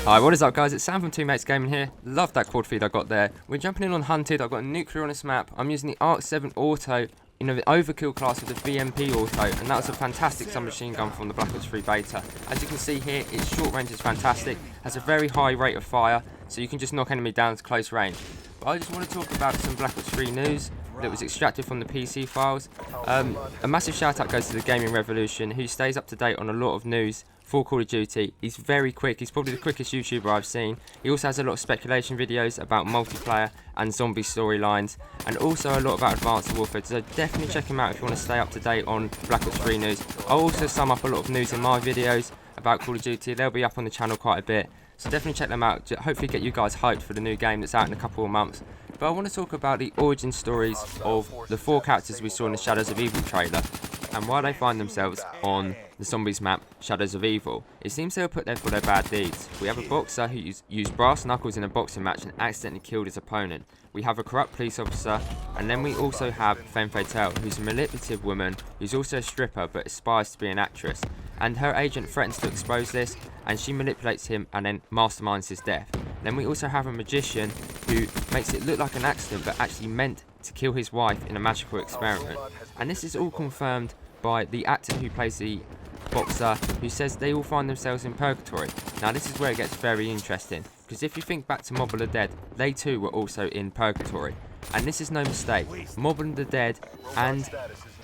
Hi, what is up guys, it's Sam from Two Mates Gaming here. Love that quad feed I got there. We're jumping in on Hunted. I've got a nuclear on this map. I'm using the Arc 7 Auto in an overkill class with the VMP Auto, and that was a fantastic submachine gun from the Black Ops 3 beta. As you can see here, its short range is fantastic, has a very high rate of fire, so you can just knock enemy down to close range. But I just want to talk about some Black Ops 3 news that was extracted from the PC files. A massive shout out goes to the Gaming Revolution, who stays up to date on a lot of news for Call of Duty. He's very quick, he's probably the quickest YouTuber I've seen. He also has a lot of speculation videos about multiplayer and zombie storylines, and also a lot about Advanced Warfare, so definitely check him out if you want to stay up to date on Black Ops 3 news. I'll also sum up a lot of news in my videos about Call of Duty. They'll be up on the channel quite a bit, so definitely check them out. Hopefully get you guys hyped for the new game that's out in a couple of months. But I want to talk about the origin stories of the 4 characters we saw in the Shadows of Evil trailer, and why they find themselves on the zombies map Shadows of Evil. It seems they were put there for their bad deeds. We have a boxer who used brass knuckles in a boxing match and accidentally killed his opponent. We have a corrupt police officer, and then we also have Femme Fatale, who's a manipulative woman who's also a stripper but aspires to be an actress. And her agent threatens to expose this, and she manipulates him and then masterminds his death. Then we also have a magician who makes it look like an accident but actually meant to kill his wife in a magical experiment. And this is all confirmed by the actor who plays the boxer, who says they all find themselves in purgatory. Now this is where it gets very interesting, because if you think back to Mob of the Dead, they too were also in purgatory. And this is no mistake. Mob of the Dead and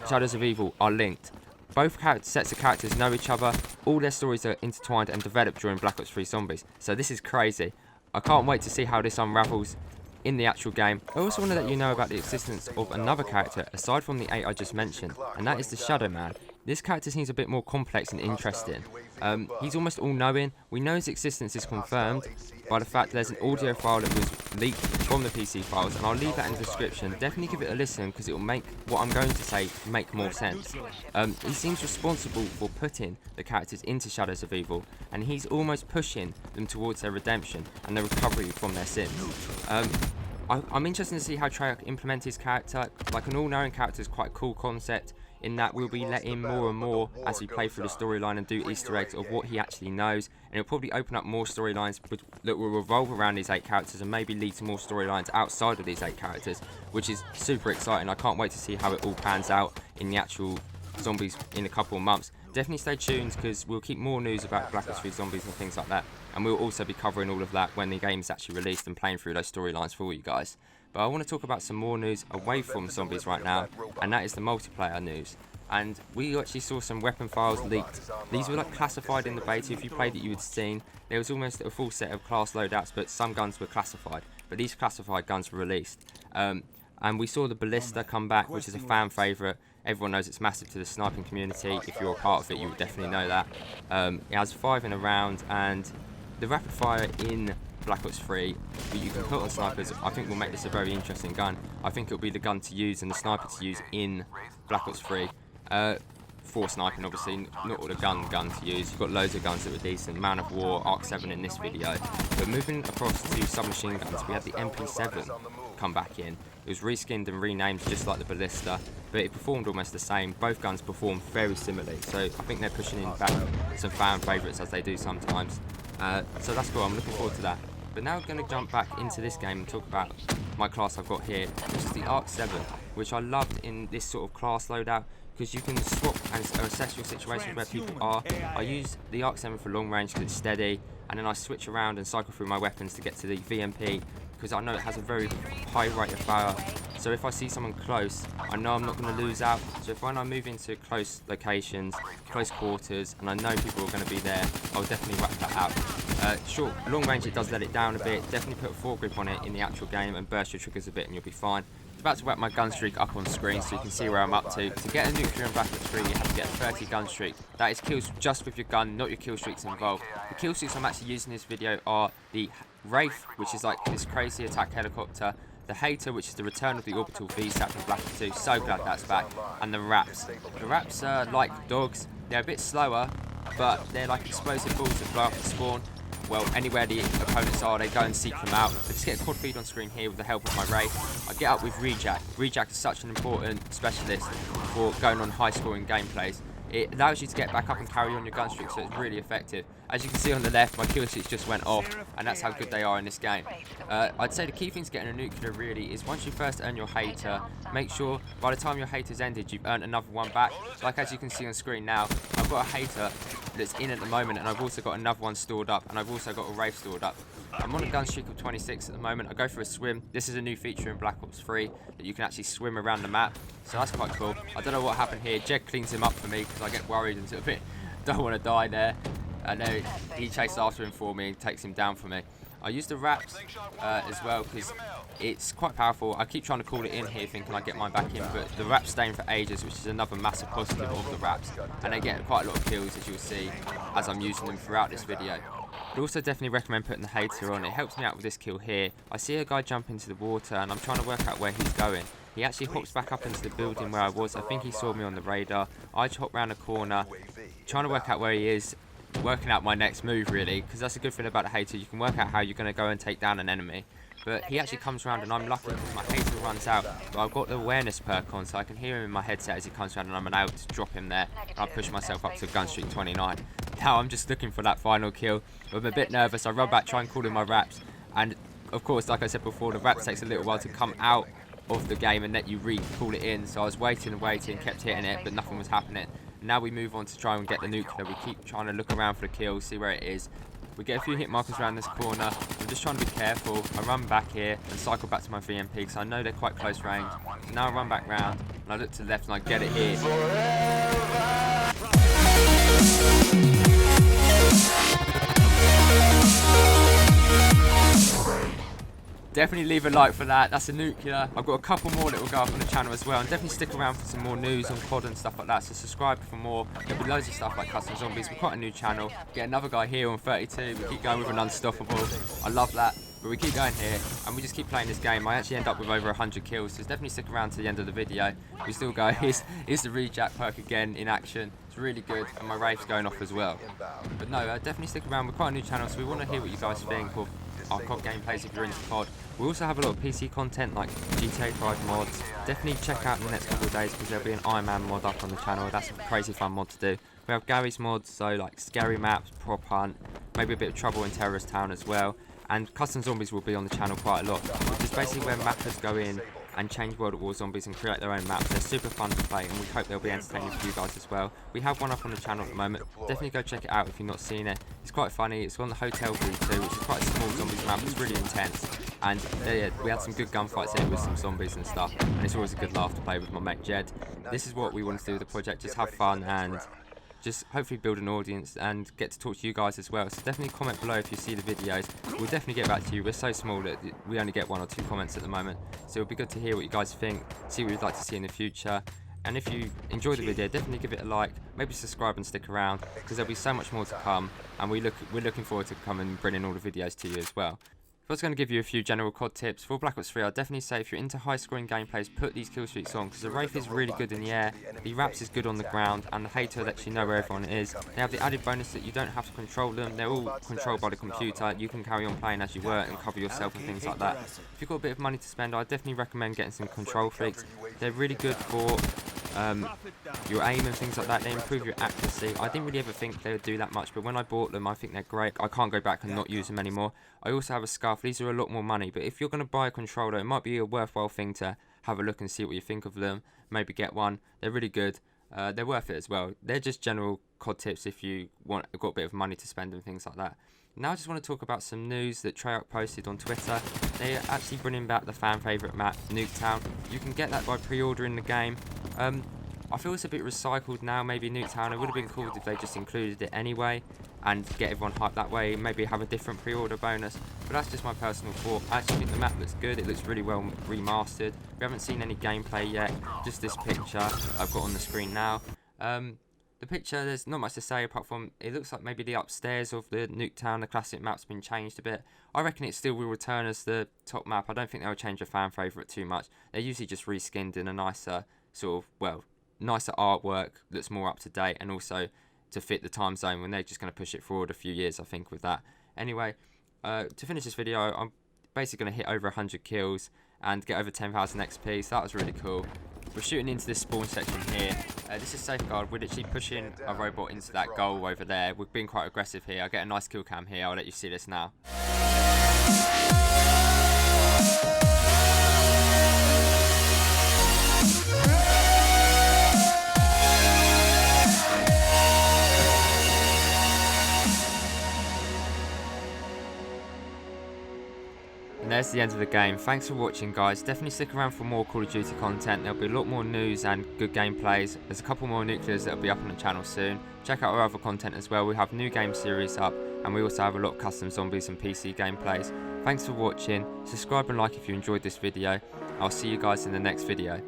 Shadows of Evil are linked. Both sets of characters know each other, all their stories are intertwined and developed during Black Ops 3 Zombies. So this is crazy. I can't wait to see how this unravels in the actual game. I also want to let you know about the existence of another character aside from the 8 I just mentioned, and that is the Shadow Man. This character seems a bit more complex and interesting. He's almost all-knowing. We know his existence is confirmed by the fact there's an audio file that was leaked from the PC files, and I'll leave that in the description. Definitely give it a listen, because it will make what I'm going to say make more sense. He seems responsible for putting the characters into Shadows of Evil, and he's almost pushing them towards their redemption and their recovery from their sins. I'm interested to see how Treyarch implements his character. Like, an all-knowing character is quite a cool concept, in that we'll be let in more and more as we play through the storyline and do Easter eggs of what he actually knows, and it'll probably open up more storylines that will revolve around these 8 characters and maybe lead to more storylines outside of these 8 characters, which is super exciting. I can't wait to see how it all pans out in the actual Zombies in a couple of months. Definitely stay tuned, because we'll keep more news about Black Ops 3 Zombies and things like that, and we'll also be covering all of that when the game is actually released and playing through those storylines for you guys. But I want to talk about some more news away from Zombies right now, and that is the multiplayer news. And we actually saw some weapon files leaked. These were like classified in the beta. If you played it, you would have seen there was almost a full set of class loadouts, but some guns were classified. But these classified guns were released. And we saw the Ballista come back, which is a fan favourite. Everyone knows it's massive to the sniping community. If you're a part of it, you would definitely know that. It has 5 in a round, and the rapid fire in Black Ops 3 that you can put on snipers, I think will make this a very interesting gun. I think it'll be the gun to use and the sniper to use in Black Ops 3. For sniping, obviously, not all the gun to use. You've got loads of guns that were decent. Man of War, Arc 7 in this video. But moving across to submachine guns, we had the MP7 come back in. It was reskinned and renamed just like the Ballista, but it performed almost the same. Both guns performed very similarly, so I think they're pushing in back some fan favourites, as they do sometimes. So that's cool, I'm looking forward to that. But now we're going to jump back into this game and talk about my class I've got here, which is the Arc 7, which I loved in this sort of class loadout, because you can swap and assess your situations where people are. I use the Arc 7 for long range because it's steady, and then I switch around and cycle through my weapons to get to the VMP, because I know it has a very high rate of fire. So if I see someone close, I know I'm not going to lose out. So if when I move into close locations, close quarters, and I know people are going to be there, I'll definitely whack that out. Short, long range, it does let it down a bit. Definitely put a foregrip on it in the actual game and burst your triggers a bit and you'll be fine. I'm about to whack my gun streak up on screen so you can see where I'm up to. To get a nuclear in Black Ops 3, you have to get a 30 gun streak. That is kills just with your gun, not your kill streaks involved. The kill streaks I'm actually using in this video are the Wraith, which is like this crazy attack helicopter, the Hater, which is the return of the orbital VSAT from Black Ops 2, so glad that's back, and the Raps. The Raps are like dogs, they're a bit slower, but they're like explosive balls that blow up the spawn. Well, anywhere the opponents are, they go and seek them out. I just get a quad feed on screen here with the help of my Wraith. I get up with Rejack. Rejack is such an important specialist for going on high scoring gameplays. It allows you to get back up and carry on your gun streak, so it's really effective. As you can see on the left, my kill streaks just went off, and that's how good they are in this game. I'd say the key thing to getting a nuclear really is once you first earn your hater, make sure by the time your hater's ended, you've earned another one back. Like as you can see on screen now, I've got a hater that's in at the moment, and I've also got another one stored up, and I've also got a Wraith stored up. I'm on a gun streak of 26 at the moment. I go for a swim. This is a new feature in Black Ops 3 that you can actually swim around the map, so that's quite cool. I don't know what happened here. Jed cleans him up for me because I get worried and sort of don't want to die there. And then he chased after him for me and takes him down for me. I use the wraps as well because it's quite powerful. I keep trying to call it in here thinking I get mine back in, but the wraps staying for ages, which is another massive positive of the wraps, and they get quite a lot of kills, as you'll see as I'm using them throughout this video. I'd also definitely recommend putting the hater on. It helps me out with this kill here. I see a guy jump into the water and I'm trying to work out where he's going. He actually hops back up into the building where I was. I think he saw me on the radar. I just hop around the corner, trying to work out where he is, working out my next move really, because that's a good thing about a hater. You can work out how you're going to go and take down an enemy. But he actually comes around and I'm lucky because my hater runs out, but I've got the awareness perk on, so I can hear him in my headset as he comes around, and I'm able to drop him there. I push myself up to gun streak 29. Now I'm just looking for that final kill. I'm a bit nervous. I run back, try and call in my wraps, and of course, like I said before, the wraps takes a little while to come out of the game and let you call it in. So I was waiting and waiting, kept hitting it, but nothing was happening. Now we move on to try and get the nuclear. We keep trying to look around for the kill, see where it is. We get a few hit markers around this corner. I'm just trying to be careful. I run back here and cycle back to my VMP because I know they're quite close range. So now I run back round and I look to the left and I get it here. Definitely leave a like for that. That's a nuclear. I've got a couple more that will go up on the channel as well, and definitely stick around for some more news on COD and stuff like that. So subscribe for more. There'll be loads of stuff like custom zombies. We're quite a new channel. Get another guy here on 32. We keep going with an unstoppable. I love that. But we keep going here and we just keep playing this game. I actually end up with over 100 kills, so definitely stick around to the end of the video. We still go. Here's the rejack perk again in action. It's really good, and my Wraith's going off as well. But no, definitely stick around. We're quite a new channel, so we want to hear what you guys think of our COD gameplays if you're into COD. We also have a lot of PC content like GTA 5 mods. Definitely check out in the next couple of days because there'll be an Iron Man mod up on the channel. That's a crazy fun mod to do. We have Gary's mods, so like scary maps, prop hunt, maybe a bit of trouble in Terrorist Town as well. And custom zombies will be on the channel quite a lot. It's basically where mappers go in and change World at War zombies and create their own maps. They're super fun to play, and we hope they'll be entertaining for you guys as well. We have one up on the channel at the moment. Definitely go check it out if you've not seen it. It's quite funny. It's on the Hotel B2, which is quite a small zombies map. It's really intense, and we had some good gunfights here with some zombies and stuff, and it's always a good laugh to play with my mate Jed. This is what we want to do with the project, just have fun and just hopefully build an audience and get to talk to you guys as well. So definitely comment below if you see the videos. We'll definitely get back to you. We're so small that we only get 1 or 2 comments at the moment, so it'll be good to hear what you guys think, see what you'd like to see in the future. And if you enjoy the video, definitely give it a like, maybe subscribe and stick around because there'll be so much more to come, and we're looking forward to coming and bringing all the videos to you as well. If I was going to give you a few general COD tips for Black Ops 3, I'd definitely say if you're into high scoring gameplays, put these kill streaks on because the Wraith is really good in the air, the Wraps is good on the ground, and the hater lets you know where everyone is. They have the added bonus that you don't have to control them, they're all controlled by the computer, you can carry on playing as you were and cover yourself and things like that. If you've got a bit of money to spend, I'd definitely recommend getting some control freaks. They're really good for your aim and things like that. They improve your accuracy. I didn't really ever think they would do that much, but when I bought them, I think they're great. I can't go back and not use them anymore. I also have a scarf. These are a lot more money, but if you're going to buy a controller, it might be a worthwhile thing to have a look and see what you think of them. Maybe get one. They're really good. They're worth it as well. They're just general COD tips if you got a bit of money to spend and things like that. Now I just want to talk about some news that Treyarch posted on Twitter. They are actually bringing back the fan favourite map, Nuketown. You can get that by pre-ordering the game. I feel it's a bit recycled now, maybe Nuketown. It would have been cool if they just included it anyway and get everyone hyped that way, maybe have a different pre-order bonus, but that's just my personal thought. I actually think the map looks good, it looks really well remastered. We haven't seen any gameplay yet, just this picture I've got on the screen now. The picture, there's not much to say apart from it looks like maybe the upstairs of the Nuketown, the classic map's been changed a bit. I reckon it still will return as the top map. I don't think they'll change a fan favourite too much. They're usually just reskinned in a nicer sort of, well, nicer artwork that's more up to date, and also to fit the time zone when they're just going to push it forward a few years, I think, with that. Anyway, to finish this video, I'm basically going to hit over 100 kills and get over 10,000 XP, so that was really cool. We're shooting into this spawn section here. This is safeguard. We're literally pushing a robot into that goal over there. We've been quite aggressive here. I get a nice kill cam here. I'll let you see this now. And there's the end of the game. Thanks for watching, guys. Definitely stick around for more Call of Duty content. There'll be a lot more news and good gameplays. There's a couple more nuclears that'll be up on the channel soon. Check out our other content as well. We have new game series up, and we also have a lot of custom zombies and PC gameplays. Thanks for watching. Subscribe and like if you enjoyed this video. I'll see you guys in the next video.